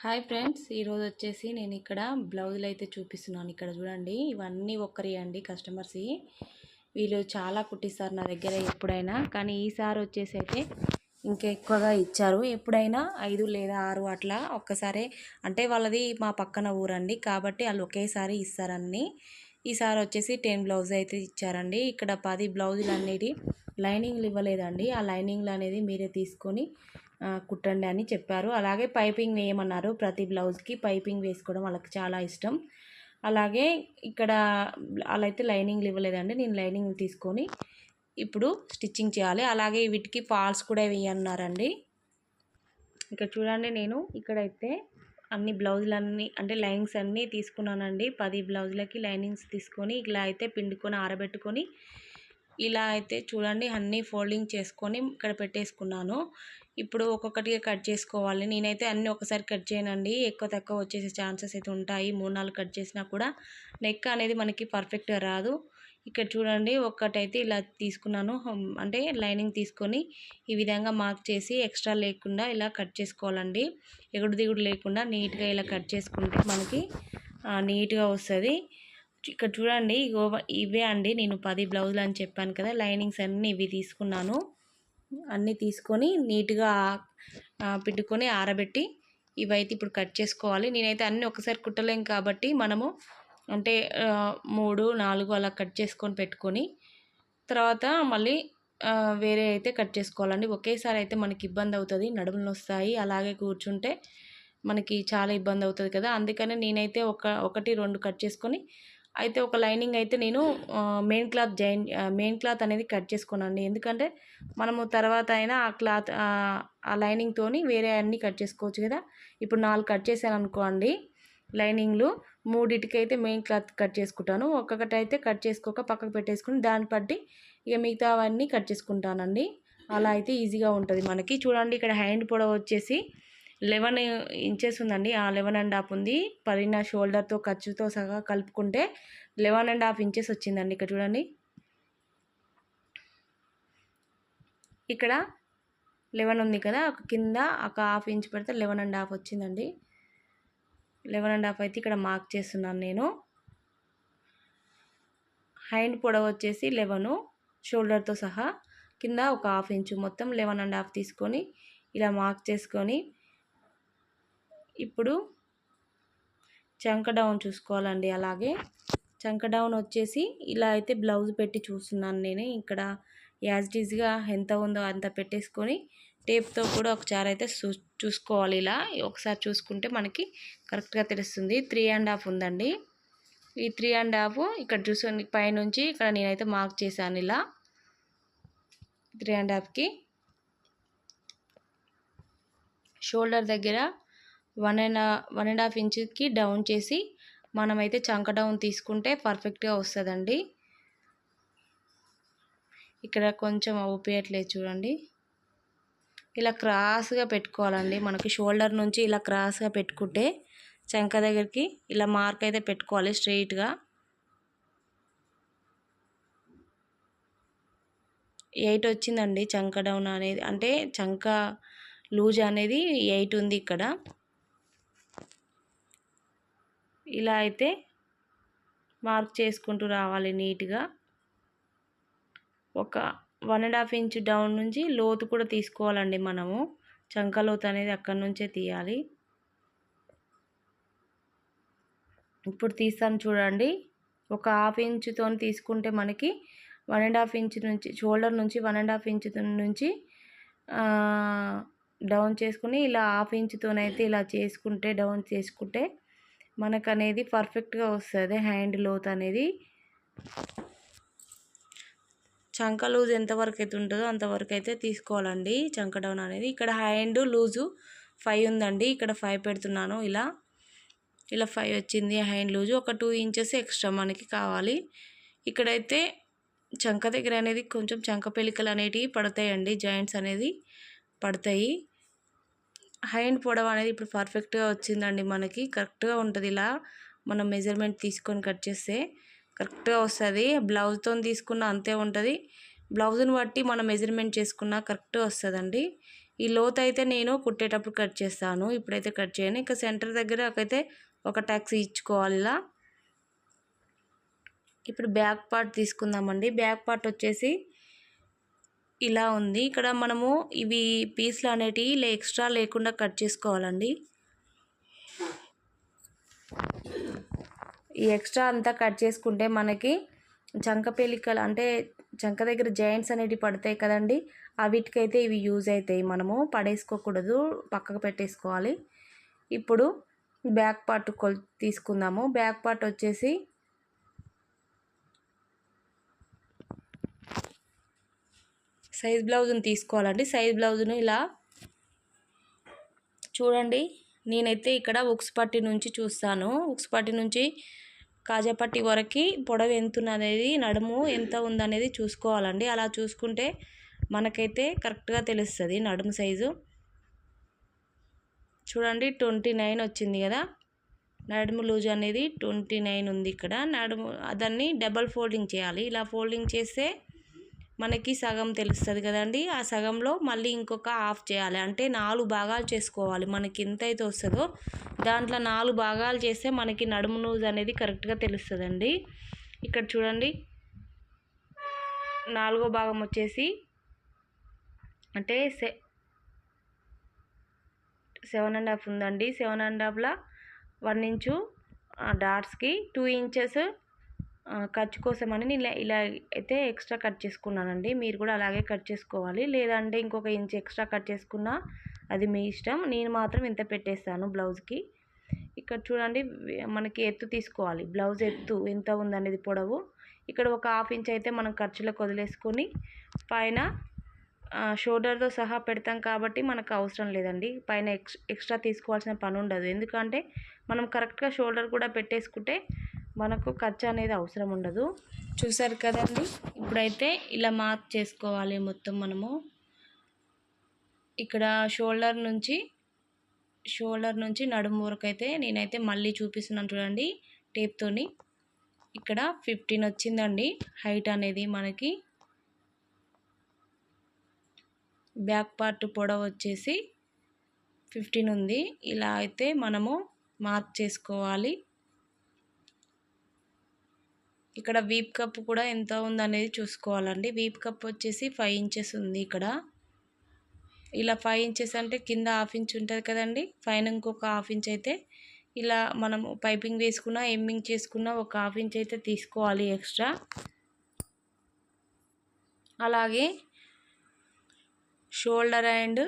Hi friends, ఈరోజు వచ్చేసి నేను ఇక్కడ బ్లౌజులు అయితే చూపిస్తున్నాను. ఇక్కడ చూడండి, ఇవన్నీ ఒక్కరి అండి కస్టమర్స్. వీళ్ళు చాలా కుట్టిస్తారు నా దగ్గర ఎప్పుడైనా, కానీ ఈసారి వచ్చేసి అయితే ఇంకా ఎక్కువగా ఇచ్చారు. ఎప్పుడైనా 5 లేదా 6 అట్లా ఒక్కసారి, అంటే వాళ్ళది మా పక్కన ఊరండి కాబట్టి వాళ్ళు ఒకేసారి ఇస్తారన్ని. ఈసారి వచ్చేసి 10 బ్లౌజ్ అయితే ఇచ్చారండి. ఇక్కడ 10 బ్లౌజులు అనేది లైనింగ్లు ఇవ్వలేదండి. ఆ లైనింగ్లు అనేది మీరే తీసుకొని కుట్టండి అని చెప్పారు. అలాగే పైపింగ్ వేయమన్నారు. ప్రతి బ్లౌజ్కి పైపింగ్ వేసుకోవడం వాళ్ళకి చాలా ఇష్టం. అలాగే ఇక్కడ అలా అయితే లైనింగ్లు ఇవ్వలేదండి. నేను లైనింగ్ తీసుకొని ఇప్పుడు స్టిచ్చింగ్ చేయాలి. అలాగే వీటికి ఫాల్స్ కూడా వేయన్నారండి. ఇక్కడ చూడండి, నేను ఇక్కడైతే అన్ని బ్లౌజులన్నీ అంటే లైనింగ్స్ అన్నీ తీసుకున్నానండి. 10 బ్లౌజులకి లైనింగ్స్ తీసుకొని ఇలా అయితే పిండుకొని ఆరబెట్టుకొని ఇలా అయితే చూడండి అన్నీ ఫోల్డింగ్ చేసుకొని ఇక్కడ పెట్టేసుకున్నాను. ఇప్పుడు ఒక్కొక్కటిగా కట్ చేసుకోవాలి. నేనైతే అన్నీ ఒకసారి కట్ చేయనండి, ఎక్కువ తక్కువ వచ్చేసే ఛాన్సెస్ అయితే ఉంటాయి. 3-4 కట్ చేసినా కూడా నెక్ అనేది మనకి పర్ఫెక్ట్గా రాదు. ఇక్కడ చూడండి, ఒక్కటైతే ఇలా తీసుకున్నాను. అంటే లైనింగ్ తీసుకొని ఈ విధంగా మార్క్ చేసి ఎక్స్ట్రా లేకుండా ఇలా కట్ చేసుకోవాలండి. ఎగుడు దిగుడు లేకుండా నీట్గా ఇలా కట్ చేసుకుంటే మనకి నీట్గా వస్తుంది. ఇక్కడ చూడండి, ఇవే అండి నేను 10 బ్లౌజులు అని చెప్పాను కదా. లైనింగ్స్ అన్నీ ఇవి తీసుకున్నాను. అన్నీ తీసుకొని నీట్గా పెట్టుకొని ఆరబెట్టి ఇవైతే ఇప్పుడు కట్ చేసుకోవాలి. నేనైతే అన్నీ ఒకసారి కుట్టలేం కాబట్టి మనము అంటే 3-4 అలా కట్ చేసుకొని పెట్టుకొని తర్వాత మళ్ళీ వేరే అయితే కట్ చేసుకోవాలండి. ఒకేసారి అయితే మనకి ఇబ్బంది అవుతుంది, నడుములు వస్తాయి. అలాగే కూర్చుంటే మనకి చాలా ఇబ్బంది అవుతుంది కదా. అందుకనే నేనైతే 1-2 కట్ చేసుకొని అయితే ఒక లైనింగ్ అయితే నేను మెయిన్ క్లాత్ అనేది కట్ చేసుకోనండి. ఎందుకంటే మనము తర్వాత అయినా ఆ లైనింగ్తోని వేరే అన్నీ కట్ చేసుకోవచ్చు కదా. ఇప్పుడు 4 కట్ చేశాను అనుకోండి లైనింగ్లు, 3టికి అయితే మెయిన్ క్లాత్ కట్ చేసుకుంటాను. ఒక్కొక్కటి అయితే కట్ చేసుకోక పక్కకు పెట్టేసుకుని దాన్ని బట్టి ఇక మిగతావన్నీ కట్ చేసుకుంటానండి. అలా అయితే ఈజీగా ఉంటుంది మనకి. చూడండి, ఇక్కడ హ్యాండ్ పొడవు వచ్చేసి 11 ఇంచెస్ ఉందండి. 11.5 ఉంది. పైన షోల్డర్తో ఖర్చుతో సహా కలుపుకుంటే 11.5 ఇంచెస్ వచ్చిందండి. ఇక్కడ చూడండి, ఇక్కడ 11 ఉంది కదా, కింద ఒక 1/2 ఇంచ్ పెడితే 11.5 వచ్చిందండి. 11.5 అయితే ఇక్కడ మార్క్ చేస్తున్నాను నేను. హ్యాండ్ పొడవు వచ్చేసి 11, షోల్డర్తో సహా కింద ఒక 1/2 ఇంచు, మొత్తం 11.5 తీసుకొని ఇలా మార్క్ చేసుకొని ఇప్పుడు చంక డౌన్ చూసుకోవాలండి. అలాగే చంక డౌన్ వచ్చేసి ఇలా అయితే బ్లౌజ్ పెట్టి చూస్తున్నాను నేను. ఇక్కడ యాజ్టీజ్గా ఎంత ఉందో అంత పెట్టేసుకొని టేప్తో కూడా ఒకసారి అయితే చూసుకోవాలి. ఇలా ఒకసారి చూసుకుంటే మనకి కరెక్ట్గా తెలుస్తుంది. 3.5 ఉందండి. ఈ 3.5 ఇక్కడ చూసుకోండి, పైనుంచి ఇక్కడ నేనైతే మార్క్ చేశాను. ఇలా 3.5కి షోల్డర్ దగ్గర 1.5 ఇంచుకి డౌన్ చేసి మనమైతే చంక డౌన్ తీసుకుంటే పర్ఫెక్ట్గా వస్తుందండి. ఇక్కడ కొంచెం ఊపియట్లేదు చూడండి. ఇలా క్రాస్గా పెట్టుకోవాలండి. మనకి షోల్డర్ నుంచి ఇలా క్రాస్గా పెట్టుకుంటే చంక దగ్గరికి ఇలా మార్క్ అయితే పెట్టుకోవాలి స్ట్రెయిట్గా. 8 వచ్చిందండి చంక డౌన్ అనేది, అంటే చంక లూజ్ అనేది 8 ఉంది ఇక్కడ. ఇలా అయితే మార్క్ చేసుకుంటూ రావాలి నీట్గా. ఒక 1.5 ఇంచ్ డౌన్ నుంచి లోతు కూడా తీసుకోవాలండి మనము. చంక లోతు అనేది అక్కడి నుంచే తీయాలి. ఇప్పుడు తీస్తాను చూడండి. ఒక 1/2 ఇంచుతో తీసుకుంటే మనకి 1.5 ఇంచ్ నుంచి షోల్డర్ నుంచి 1.5 ఇంచ్ నుంచి డౌన్ చేసుకుని ఇలా 1/2 ఇంచుతోనైతే ఇలా చేసుకుంటే డౌన్ చేసుకుంటే మనకు అనేది పర్ఫెక్ట్గా వస్తుంది. హ్యాండ్ లోత్ అనేది చంక లూజ్ ఎంతవరకు అయితే ఉంటుందో అంతవరకు అయితే తీసుకోవాలండి చంక డౌన్ అనేది. ఇక్కడ హ్యాండ్ లూజు 5 ఉందండి. ఇక్కడ 5 పెడుతున్నాను. ఇలా 5 వచ్చింది హ్యాండ్ లూజు. ఒక 2 ఇంచెస్ ఎక్స్ట్రా మనకి కావాలి. ఇక్కడైతే చంక దగ్గర అనేది కొంచెం చంక పెలికలు అనేటివి పడతాయండి, జాయింట్స్ అనేది పడతాయి. హ్యాండ్ పొడవు అనేది ఇప్పుడు పర్ఫెక్ట్గా వచ్చిందండి మనకి. కరెక్ట్గా ఉంటుంది. ఇలా మనం మెజర్మెంట్ తీసుకొని కట్ చేస్తే కరెక్ట్గా వస్తుంది. బ్లౌజ్తో తీసుకున్న అంతే ఉంటుంది. బ్లౌజ్ని బట్టి మనం మెజర్మెంట్ చేసుకున్న కరెక్ట్గా వస్తుందండి. ఈ లోతు అయితే నేను కుట్టేటప్పుడు కట్ చేస్తాను, ఇప్పుడైతే కట్ చేయను. ఇక సెంటర్ దగ్గర అయితే ఒక టక్స్ ఇచ్చుకోవాలి ఇలా. ఇప్పుడు బ్యాక్ పార్ట్ తీసుకుందామండి. బ్యాక్ పార్ట్ వచ్చేసి ఇలా ఉంది. ఇక్కడ మనము ఇవి పీస్లు అనేటివి ఎక్స్ట్రా లేకుండా కట్ చేసుకోవాలండి. ఈ ఎక్స్ట్రా అంతా కట్ చేసుకుంటే మనకి చంక పేలికలు అంటే చంక దగ్గర జాయింట్స్ అనేటివి పడతాయి కదండి, వీటికైతే ఇవి యూజ్ అవుతాయి. మనము పడేసుకోకూడదు, పక్కకు పెట్టేసుకోవాలి. ఇప్పుడు బ్యాక్ పార్ట్ తీసుకుందాము. బ్యాక్ పార్ట్ వచ్చేసి సైజ్ బ్లౌజ్ని తీసుకోవాలండి. సైజ్ బ్లౌజ్ను ఇలా చూడండి. నేనైతే ఇక్కడ ఉక్స్ పట్టి నుంచి చూస్తాను. ఉక్స్ పట్టి నుంచి కాజాపట్టి వరకు పొడవు ఎంత ఉన్నది, నడుము ఎంత ఉందనేది చూసుకోవాలండి. అలా చూసుకుంటే మనకైతే కరెక్ట్గా తెలుస్తుంది నడుము సైజు. చూడండి 29 వచ్చింది కదా, నడుము లూజ్ అనేది 29 ఉంది ఇక్కడ. నడుము దాన్ని డబల్ ఫోల్డింగ్ చేయాలి. ఇలా ఫోల్డింగ్ చేస్తే మనకి సగం తెలుస్తుంది కదండి. ఆ సగంలో మళ్ళీ ఇంకొక హాఫ్ చేయాలి. అంటే 4 భాగాలు చేసుకోవాలి. మనకి ఎంత అయితే వస్తుందో దాంట్లో 4 భాగాలు చేస్తే మనకి నడుము లూజ్ అనేది కరెక్ట్గా తెలుస్తుందండి. ఇక్కడ చూడండి 4వ భాగం వచ్చేసి అంటే 7.5 ఉందండి. 7.5లో 1 ఇంచు డాట్స్కి 2 ఇంచెస్ ఖర్చు కోసమని నేను ఇలా అయితే ఎక్స్ట్రా కట్ చేసుకున్నానండి. మీరు కూడా అలాగే కట్ చేసుకోవాలి. లేదంటే ఇంకొక ఇంచ్ ఎక్స్ట్రా కట్ చేసుకున్నా అది మీ ఇష్టం. నేను మాత్రం ఇంత పెట్టేస్తాను బ్లౌజ్కి. ఇక్కడ చూడండి మనకి ఎత్తు తీసుకోవాలి. బ్లౌజ్ ఎత్తు ఎంత ఉందనేది పొడవు. ఇక్కడ ఒక హాఫ్ ఇంచ్ అయితే మనం ఖర్చులకు వదిలేసుకొని పైన షోల్డర్తో సహా పెడతాం కాబట్టి మనకు అవసరం లేదండి. పైన ఎక్స్ట్రా తీసుకోవాల్సిన పని ఉండదు. ఎందుకంటే మనం కరెక్ట్గా షోల్డర్ కూడా పెట్టేసుకుంటే మనకు ఖర్చు అనేది అవసరం ఉండదు. చూసారు కదండి. ఇప్పుడైతే ఇలా మార్క్ చేసుకోవాలి మొత్తం మనము. ఇక్కడ షోల్డర్ నుంచి నడుము వరకు అయితే నేనైతే మళ్ళీ చూపిస్తున్నాను చూడండి టేప్తోని. ఇక్కడ 15 వచ్చిందండి హైట్ అనేది మనకి. బ్యాక్ పార్ట్ పొడవు వచ్చేసి 15 ఉంది. ఇలా అయితే మనము మార్క్ చేసుకోవాలి. ఇక్కడ వీప్ కప్ కూడా ఎంత ఉందనేది చూసుకోవాలండి. వీప్ కప్ వచ్చేసి 5 ఇంచెస్ ఉంది ఇక్కడ. ఇలా 5 ఇంచెస్ అంటే కింద హాఫ్ ఇంచ్ ఉంటుంది కదండి, పైన ఇంకొక హాఫ్ ఇంచ్ అయితే ఇలా మనము పైపింగ్ వేసుకున్న ఎమ్మింగ్ చేసుకున్న ఒక హాఫ్ ఇంచ్ అయితే తీసుకోవాలి ఎక్స్ట్రా. అలాగే షోల్డర్ అండ్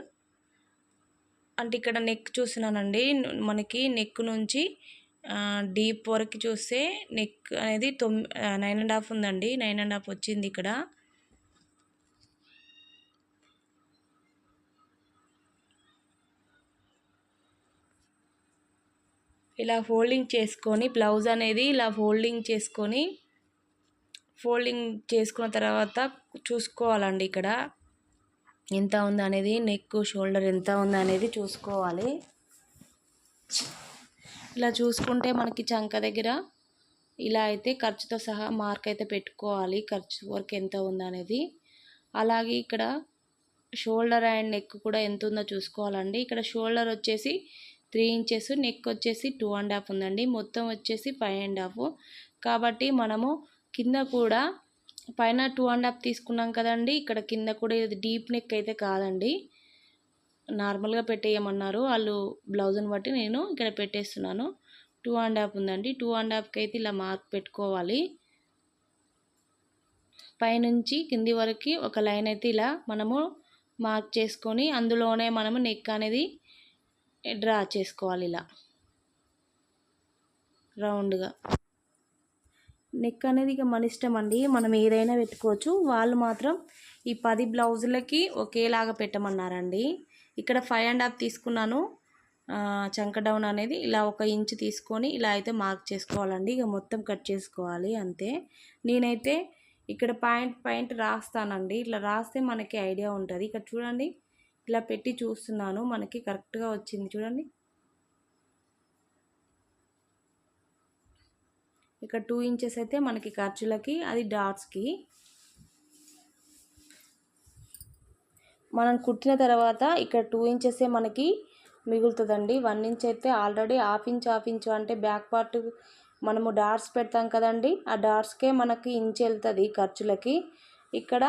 అంటే ఇక్కడ నెక్ చూస్తున్నానండి. మనకి నెక్ నుంచి డీప్ వరకు చూస్తే నెక్ అనేది 9.5 ఉందండి. 9.5 వచ్చింది ఇక్కడ. ఇలా ఫోల్డింగ్ చేసుకొని బ్లౌజ్ అనేది ఇలా ఫోల్డింగ్ చేసుకున్న తర్వాత చూసుకోవాలండి ఇక్కడ ఎంత ఉంది అనేది. నెక్ షోల్డర్ ఎంత ఉంది అనేది చూసుకోవాలి. ఇలా చూసుకుంటే మనకి చంక దగ్గర ఇలా అయితే ఖర్చుతో సహా మార్క్ అయితే పెట్టుకోవాలి, ఖర్చు వరకు ఎంత ఉందనేది. అలాగే ఇక్కడ షోల్డర్ అండ్ నెక్ కూడా ఎంత ఉందో చూసుకోవాలండి. ఇక్కడ షోల్డర్ వచ్చేసి 3 ఇంచెస్, నెక్ వచ్చేసి 2.5 ఉందండి. మొత్తం వచ్చేసి 5.5. కాబట్టి మనము కింద కూడా పైన 2.5 తీసుకున్నాం కదండి. ఇక్కడ కింద కూడా ఇది డీప్ నెక్ అయితే కాదండి, నార్మల్గా పెట్టేయమన్నారు వాళ్ళు బ్లౌజ్ని బట్టి. నేను ఇక్కడ పెట్టేస్తున్నాను. 2.5 ఉందండి. 2.5కి అయితే ఇలా మార్క్ పెట్టుకోవాలి. పైనుంచి కింది వరకు ఒక లైన్ అయితే ఇలా మనము మార్క్ చేసుకొని అందులోనే మనము నెక్ అనేది డ్రా చేసుకోవాలి. ఇలా రౌండ్గా నెక్ అనేది ఇక మన ఇష్టం అండి, మనం ఏదైనా పెట్టుకోవచ్చు. వాళ్ళు మాత్రం ఈ 10 బ్లౌజులకి ఒకేలాగా పెట్టమన్నారండి. ఇక్కడ 5.5 తీసుకున్నాను చంక డౌన్ అనేది. ఇలా 1 ఇంచ్ తీసుకొని ఇలా అయితే మార్క్ చేసుకోవాలండి. ఇక మొత్తం కట్ చేసుకోవాలి అంతే. నేనైతే ఇక్కడ పాయింట్ రాస్తానండి. ఇట్లా రాస్తే మనకి ఐడియా ఉంటుంది. ఇక్కడ చూడండి ఇలా పెట్టి చూస్తున్నాను, మనకి కరెక్ట్గా వచ్చింది చూడండి. ఇక్కడ 2 ఇంచెస్ అయితే మనకి ఖర్చులకి, అది డాట్స్కి. మనం కుట్టిన తర్వాత ఇక్కడ 2 ఇంచెసే మనకి మిగులుతుందండి. 1 ఇంచ్ అయితే ఆల్రెడీ హాఫ్ ఇంచ్ అంటే బ్యాక్ పార్ట్ మనము డాట్స్ పెడతాం కదండి, ఆ డాట్స్కే మనకి ఇంచ్ వెళ్తుంది ఖర్చులకి. ఇక్కడ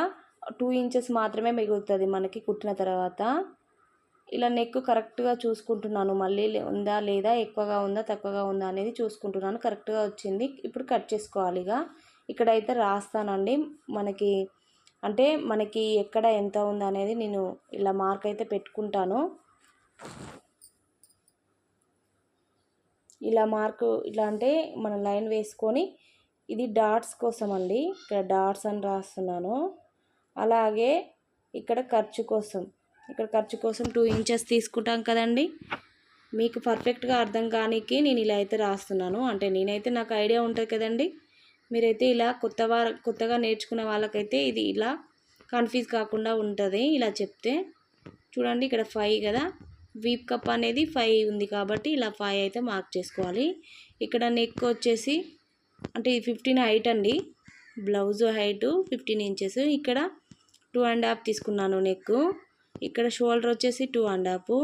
2 ఇంచెస్ మాత్రమే మిగులుతుంది మనకి కుట్టిన తర్వాత. ఇలా నెక్ కరెక్ట్గా చూసుకుంటున్నాను, మళ్ళీ ఉందా లేదా, ఎక్కువగా ఉందా తక్కువగా ఉందా అనేది చూసుకుంటున్నాను. కరెక్ట్గా వచ్చింది. ఇప్పుడు కట్ చేసుకోవాలి. ఇక్కడైతే రాస్తానండి మనకి, అంటే మనకి ఎక్కడ ఎంత ఉంది అనేది నేను ఇలా మార్క్ అయితే పెట్టుకుంటాను. ఇలా మార్కు ఇలా అంటే మన లైన్ వేసుకొని, ఇది డాట్స్ కోసం అండి, ఇక్కడ డాట్స్ అని రాస్తున్నాను. అలాగే ఇక్కడ ఖర్చు కోసం, ఇక్కడ ఖర్చు కోసం 2 ఇంచెస్ తీసుకుంటాం కదండి. మీకు పర్ఫెక్ట్గా అర్థం కానీకి నేను ఇలా అయితే రాస్తున్నాను. అంటే నేనైతే నాకు ఐడియా ఉంటుంది కదండి, మీరైతే ఇలా కొత్తగా నేర్చుకున్న వాళ్ళకైతే ఇది ఇలా కన్ఫ్యూజ్ కాకుండా ఉంటుంది ఇలా చెప్తే. చూడండి ఇక్కడ 5 కదా, వీప్ కప్ అనేది 5 ఉంది కాబట్టి ఇలా 5 అయితే మార్క్ చేసుకోవాలి. ఇక్కడ నెక్ వచ్చేసి అంటే 15 హైట్ అండి, బ్లౌజ్ హైటు 15 ఇంచెస్. ఇక్కడ 2.5 తీసుకున్నాను నెక్. ఇక్కడ షోల్డర్ వచ్చేసి 2.5,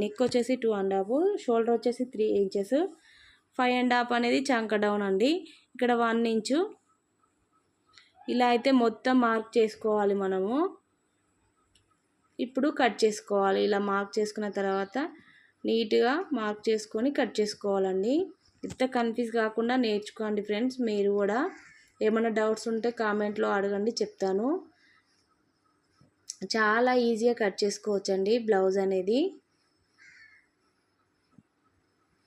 నెక్ వచ్చేసి 2.5, షోల్డర్ వచ్చేసి 3 ఇంచెస్. 5.5 అనేది చంక డౌన్ అండి. ఇక్కడ 1 ఇంచు. ఇలా అయితే మొత్తం మార్క్ చేసుకోవాలి మనము. ఇప్పుడు కట్ చేసుకోవాలి. ఇలా మార్క్ చేసుకున్న తర్వాత నీట్గా మార్క్ చేసుకొని కట్ చేసుకోవాలండి. ఇంత కన్ఫ్యూజ్ కాకుండా నేర్చుకోండి ఫ్రెండ్స్. మీరు కూడా ఏమైనా డౌట్స్ ఉంటే కామెంట్లో అడగండి, చెప్తాను. చాలా ఈజీగా కట్ చేసుకోవచ్చండి బ్లౌజ్ అనేది.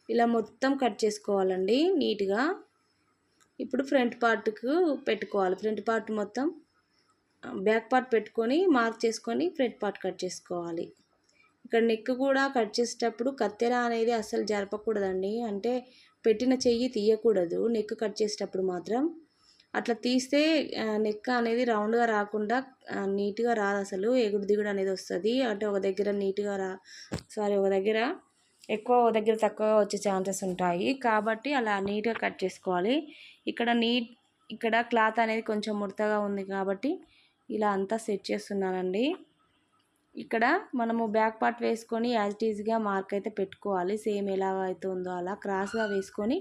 ఇలా మొత్తం కట్ చేసుకోవాలండి నీట్గా. ఇప్పుడు ఫ్రంట్ పార్ట్కు పెట్టుకోవాలి. ఫ్రంట్ పార్ట్ మొత్తం బ్యాక్ పార్ట్ పెట్టుకొని మార్క్ చేసుకొని ఫ్రంట్ పార్ట్ కట్ చేసుకోవాలి. ఇక్కడ నెక్ కూడా కట్ చేసేటప్పుడు కత్తెర అనేది అస్సలు జరపకూడదండి, అంటే పెట్టిన చెయ్యి తీయకూడదు నెక్ కట్ చేసేటప్పుడు మాత్రం. అట్లా తీస్తే నెక్ అనేది రౌండ్గా రాకుండా నీట్గా రాదు, అసలు ఎగుడు దిగుడు అనేది వస్తుంది. అంటే ఒక దగ్గర నీట్గా ఒక దగ్గర ఎక్కువ, ఒక దగ్గర తక్కువగా వచ్చే ఛాన్సెస్ ఉంటాయి. కాబట్టి అలా నీట్గా కట్ చేసుకోవాలి. ఇక్కడ క్లాత్ అనేది కొంచెం ముడతగా ఉంది కాబట్టి ఇలా అంతా సెట్ చేస్తున్నానండి. ఇక్కడ మనము బ్యాక్ పార్ట్ వేసుకొని యాజ్ ఇట్ ఈజ్గా మార్క్ అయితే పెట్టుకోవాలి. సేమ్ ఎలా అయితే ఉందో అలా క్రాస్గా వేసుకొని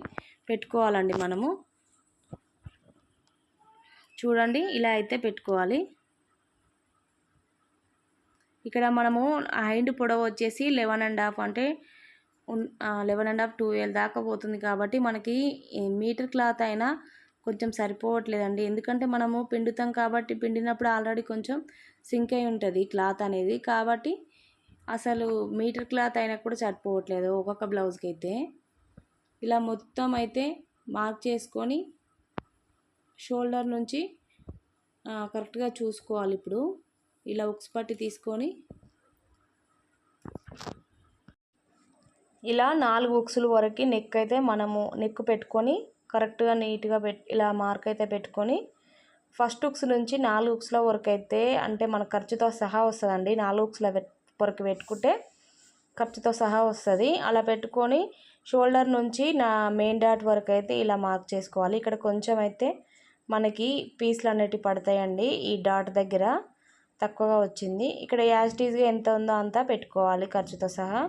పెట్టుకోవాలండి మనము. చూడండి ఇలా అయితే పెట్టుకోవాలి. ఇక్కడ మనము హైండ్ పొడవు వచ్చేసి 11.5 అంటే 11.5 12 దాకా పోతుంది కాబట్టి మనకి మీటర్ క్లాత్ అయినా కొంచెం సరిపోవట్లేదండి. ఎందుకంటే మనము పిండుతాం కాబట్టి పిండినప్పుడు ఆల్రెడీ కొంచెం సింక్ అయి ఉంటుంది క్లాత్ అనేది, కాబట్టి అసలు మీటర్ క్లాత్ అయినా కూడా సరిపోవట్లేదు ఒక్కొక్క బ్లౌజ్కి అయితే. ఇలా మొత్తం అయితే మార్క్ చేసుకొని షోల్డర్ నుంచి కరెక్ట్గా చూసుకోవాలి. ఇప్పుడు ఇలా ఉక్స్ పట్టి తీసుకొని ఇలా 4 ఉక్సుల వరకు నెక్ అయితే మనము నెక్ పెట్టుకొని కరెక్ట్గా నీట్గా ఇలా మార్క్ అయితే పెట్టుకొని ఫస్ట్ ఉక్స్ నుంచి 4 ఉక్స్ల వరకు అయితే, అంటే మన ఖర్చుతో సహా వస్తుందండి. 4 ఉక్స్ల వరకు పెట్టుకుంటే ఖర్చుతో సహా వస్తుంది. అలా పెట్టుకొని షోల్డర్ నుంచి నా మెయిన్ డాట్ వరకు అయితే ఇలా మార్క్ చేసుకోవాలి. ఇక్కడ కొంచెం అయితే మనకి పీస్లు అనేటివి పడతాయండి, ఈ డాట్ దగ్గర తక్కువగా వచ్చింది. ఇక్కడ యాజ్ ఇట్ ఈజ్గా ఎంత ఉందో అంతా పెట్టుకోవాలి ఖర్చుతో సహా.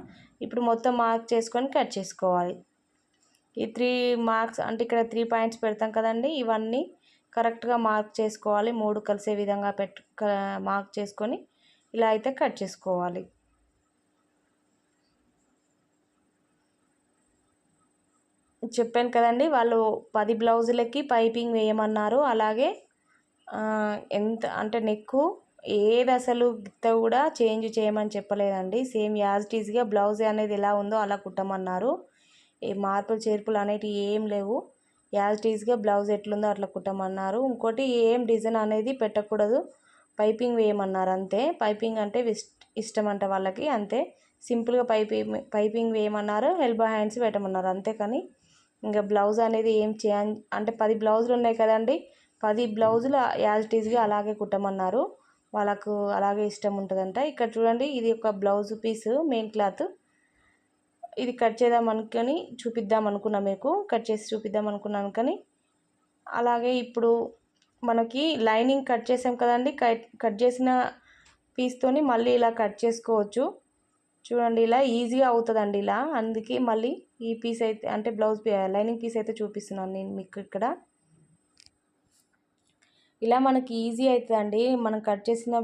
ఇప్పుడు మొత్తం మార్క్ చేసుకొని కట్ చేసుకోవాలి. ఈ 3 మార్క్స్ అంటే ఇక్కడ 3 పాయింట్స్ పెడతాం కదండి, ఇవన్నీ కరెక్ట్గా మార్క్ చేసుకోవాలి. 3 కలిసే విధంగా మార్క్ చేసుకొని ఇలా అయితే కట్ చేసుకోవాలి. చెప్పాను కదండి, వాళ్ళు 10 బ్లౌజులకి పైపింగ్ వేయమన్నారు. అలాగే ఎంత అంటే నెక్కు ఏది అసలు గిత్త కూడా చేంజ్ చేయమని చెప్పలేదండి. సేమ్ యాజ్ ఇట్ ఈజ్గా బ్లౌజ్ అనేది ఎలా ఉందో అలా కుట్టమన్నారు. ఏ మార్పులు చేర్పులు అనేటివి ఏం లేవు. యాజ్ ఇట్ ఈజ్గా బ్లౌజ్ ఎట్లుందో అట్లా కుట్టమన్నారు. ఇంకోటి ఏం డిజైన్ అనేది పెట్టకూడదు, పైపింగ్ వేయమన్నారు అంతే. పైపింగ్ అంటే ఇష్టం అంట వాళ్ళకి, అంతే. సింపుల్గా పైపింగ్ వేయమన్నారు, ఎల్బో హ్యాండ్స్ పెట్టమన్నారు అంతే. కానీ ఇంకా బ్లౌజ్ అనేది ఏం అంటే 10 బ్లౌజులు ఉన్నాయి కదండి, 10 బ్లౌజులు యాజ్ ఇట్ ఈజ్గా అలాగే కుట్టమన్నారు. వాళ్ళకు అలాగే ఇష్టం ఉంటుందంట. ఇక్కడ చూడండి, ఇది ఒక బ్లౌజ్ పీసు మెయిన్ క్లాత్. ఇది కట్ చేద్దాం అనుకొని చూపిద్దాం అనుకున్నా, మీకు కట్ చేసి చూపిద్దాం అనుకున్నాను. కానీ అలాగే ఇప్పుడు మనకి లైనింగ్ కట్ చేసాం కదండి, కట్ చేసిన పీస్తోని మళ్ళీ ఇలా కట్ చేసుకోవచ్చు. చూడండి ఇలా ఈజీగా అవుతుందండి ఇలా. అందుకే మళ్ళీ ఈ పీస్ అయితే అంటే బ్లౌజ్ లైనింగ్ పీస్ అయితే చూపిస్తున్నాను నేను మీకు ఇక్కడ. ఇలా మనకి ఈజీ అవుతుందండి. మనం కట్ చేసిన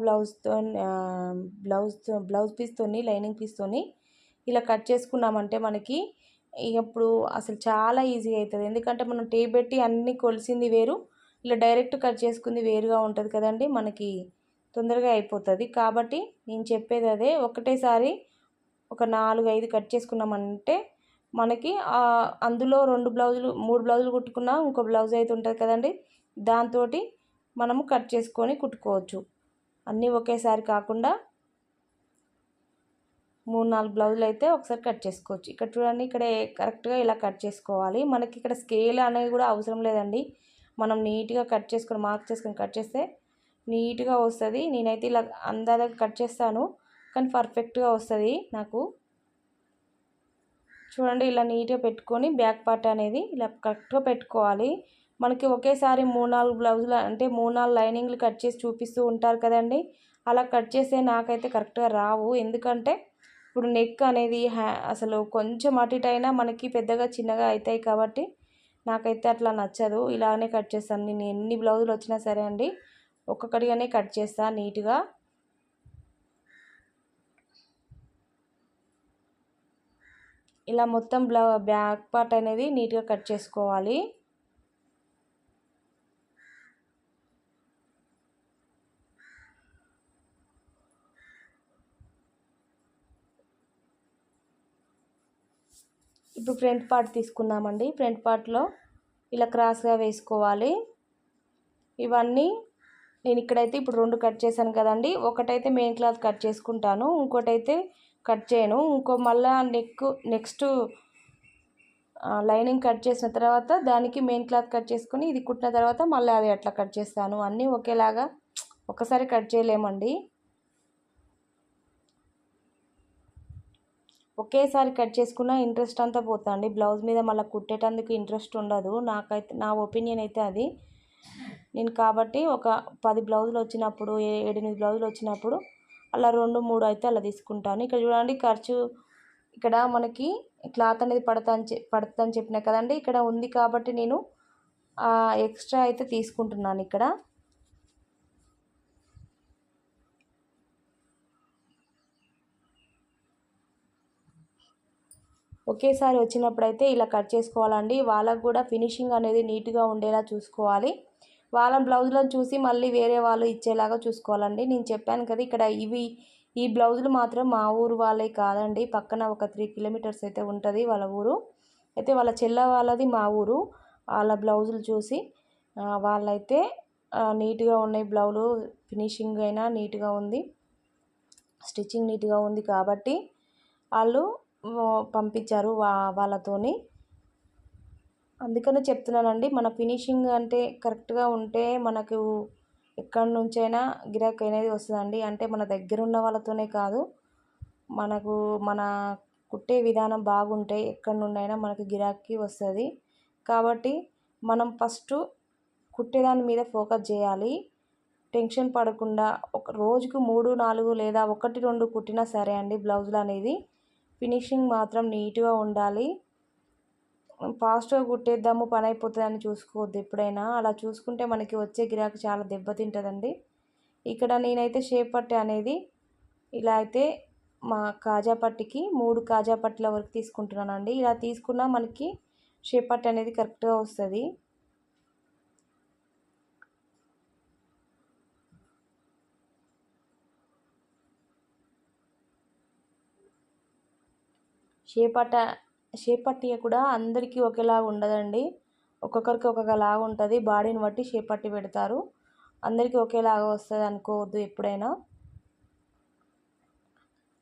బ్లౌజ్ పీస్తోని లైనింగ్ పీస్తోని ఇలా కట్ చేసుకున్నామంటే మనకి ఇప్పుడు అసలు చాలా ఈజీగా అవుతుంది. ఎందుకంటే మనం టేప్ పెట్టి అన్నీ కొలిసింది వేరు, ఇలా డైరెక్ట్ కట్ చేసుకుంది వేరుగా ఉంటుంది కదండి. మనకి తొందరగా అయిపోతుంది. కాబట్టి నేను చెప్పేది అదే, ఒకటేసారి ఒక 4-5 కట్ చేసుకున్నామంటే మనకి అందులో 2 బ్లౌజులు 3 బ్లౌజులు కుట్టుకున్నా ఇంకో బ్లౌజ్ అయితే ఉంటుంది కదండి. దాంతో మనము కట్ చేసుకొని కుట్టుకోవచ్చు. అన్నీ ఒకేసారి కాకుండా 3-4 బ్లౌజులు అయితే ఒకసారి కట్ చేసుకోవచ్చు. ఇక్కడ చూడండి, ఇక్కడ కరెక్ట్గా ఇలా కట్ చేసుకోవాలి. మనకి ఇక్కడ స్కేల్ అనేది కూడా అవసరం లేదండి. మనం నీట్గా కట్ చేసుకొని మార్క్ చేసుకొని కట్ చేస్తే నీట్గా వస్తుంది. నేనైతే ఇలా అందాజగా కట్ చేస్తాను, కానీ పర్ఫెక్ట్గా వస్తుంది నాకు. చూడండి ఇలా నీట్గా పెట్టుకొని బ్యాక్ పార్ట్ అనేది ఇలా కరెక్ట్గా పెట్టుకోవాలి. మనకి ఒకేసారి 3-4 బ్లౌజులు అంటే 3-4 లైనింగ్లు కట్ చేసి చూపిస్తూ ఉంటారు కదండి. అలా కట్ చేస్తే నాకైతే కరెక్ట్గా రావు. ఎందుకంటే ఇప్పుడు నెక్ అనేది అసలు కొంచెం అటు ఇటు అయినా మనకి పెద్దగా చిన్నగా అవుతాయి. కాబట్టి నాకైతే అట్లా నచ్చదు. ఇలానే కట్ చేస్తాను. నేను ఎన్ని బ్లౌజులు వచ్చినా సరే అండి, ఒక్కొక్కటిగానే కట్ చేస్తాను నీట్గా. ఇలా మొత్తం బ్యాక్ పార్ట్ అనేది నీట్గా కట్ చేసుకోవాలి. ఇప్పుడు ఫ్రంట్ పార్ట్ తీసుకుందామండి. ఫ్రంట్ పార్ట్లో ఇలా క్రాస్గా వేసుకోవాలి. ఇవన్నీ నేను ఇక్కడైతే ఇప్పుడు 2 కట్ చేశాను కదండి. ఒకటైతే మెయిన్ క్లాత్ కట్ చేసుకుంటాను, ఇంకోటైతే కట్ చేయను. మళ్ళీ నెక్స్ట్ లైనింగ్ కట్ చేసిన తర్వాత దానికి మెయిన్ క్లాత్ కట్ చేసుకుని ఇది కుట్టిన తర్వాత మళ్ళీ అది అట్లా కట్ చేస్తాను. అన్నీ ఒకేలాగా ఒకసారి కట్ చేయలేమండి. ఒకేసారి కట్ చేసుకున్న ఇంట్రెస్ట్ అంతా పోతుంది. బ్లౌజ్ మీద మళ్ళీ కుట్టేటందుకు ఇంట్రెస్ట్ ఉండదు. నా ఒపీనియన్ అయితే అది. నేను కాబట్టి ఒక 10 బ్లౌజులు వచ్చినప్పుడు 7-8 బ్లౌజులు వచ్చినప్పుడు అలా 2-3 అయితే అలా తీసుకుంటాను. ఇక్కడ చూడండి ఖర్చు, ఇక్కడ మనకి క్లాత్ అనేది పడుతుందని చెప్పినా కదండి. ఇక్కడ ఉంది కాబట్టి నేను ఎక్స్ట్రా అయితే తీసుకుంటున్నాను ఇక్కడ. ఒకేసారి వచ్చినప్పుడైతే ఇలా కట్ చేసుకోవాలండి. వాళ్ళకు కూడా ఫినిషింగ్ అనేది నీట్గా ఉండేలా చూసుకోవాలి. వాళ్ళ బ్లౌజులను చూసి మళ్ళీ వేరే వాళ్ళు ఇచ్చేలాగా చూసుకోవాలండి. నేను చెప్పాను కదా, ఇక్కడ ఈ బ్లౌజులు మాత్రం మా ఊరు వాళ్ళే కాదండి, పక్కన ఒక 3 కిలోమీటర్స్ అయితే ఉంటుంది వాళ్ళ ఊరు. అయితే వాళ్ళ చెల్ల వాళ్ళది మా ఊరు. వాళ్ళ బ్లౌజులు చూసి వాళ్ళైతే నీట్గా ఉన్నాయి బ్లౌజులు, ఫినిషింగ్ అయినా నీట్గా ఉంది, స్టిచ్చింగ్ నీట్గా ఉంది కాబట్టి వాళ్ళు పంపించారు వాళ్ళతోని. అందుకనే చెప్తున్నానండి, మన ఫినిషింగ్ అంటే కరెక్ట్గా ఉంటే మనకు ఎక్కడి నుంచైనా గిరాకీ అనేది వస్తుందండి. అంటే మన దగ్గర ఉన్న వాళ్ళతోనే కాదు, మన కుట్టే విధానం బాగుంటే ఎక్కడి నుండైనా మనకు గిరాకీ వస్తుంది. కాబట్టి మనం ఫస్ట్ కుట్టేదాని మీద ఫోకస్ చేయాలి. టెన్షన్ పడకుండా ఒక రోజుకు 3-4 లేదా 1-2 కుట్టినా సరే అండి బ్లౌజులు అనేది ఫినిషింగ్ మాత్రం నీట్గా ఉండాలి. ఫాస్ట్గా కుట్టేద్దాము పని అయిపోతుందని చూసుకోవద్దు ఎప్పుడైనా. అలా చూసుకుంటే మనకి వచ్చే గిరాకీ చాలా దెబ్బతింటుందండి. ఇక్కడ నేనైతే షేప్ పట్టీ అనేది ఇలా అయితే మా కాజా పట్టీకి 3 కాజా పట్టీల వరకు తీసుకుంటున్నానండి. ఇలా తీసుకున్నా మనకి షేప్ పట్టీ అనేది కరెక్ట్గా వస్తుంది. షేప్ పట్టీ కూడా అందరికీ ఒకేలాగా ఉండదండి. ఒక్కొక్కరికి ఒక్కొక్కలాగా ఉంటుంది. బాడీని బట్టి షేప్ పట్టీ పెడతారు. అందరికీ ఒకేలాగా వస్తుంది అనుకోవద్దు ఎప్పుడైనా.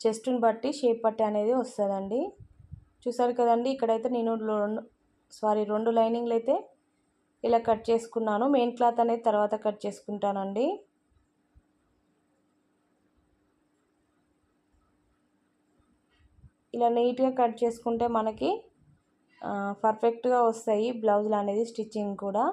చెస్ట్ని బట్టి షేప్ పట్టీ అనేది వస్తుందండి. చూసారు కదండి, ఇక్కడైతే నేను 2 లైనింగ్లు అయితే ఇలా కట్ చేసుకున్నాను. మెయిన్ క్లాత్ అనేది తర్వాత కట్ చేసుకుంటానండి. ఇలా నీట్గా కట్ చేసుకుంటే మనకి పర్ఫెక్ట్గా వస్తాయి బ్లౌజులు అనేది, స్టిచ్చింగ్ కూడా.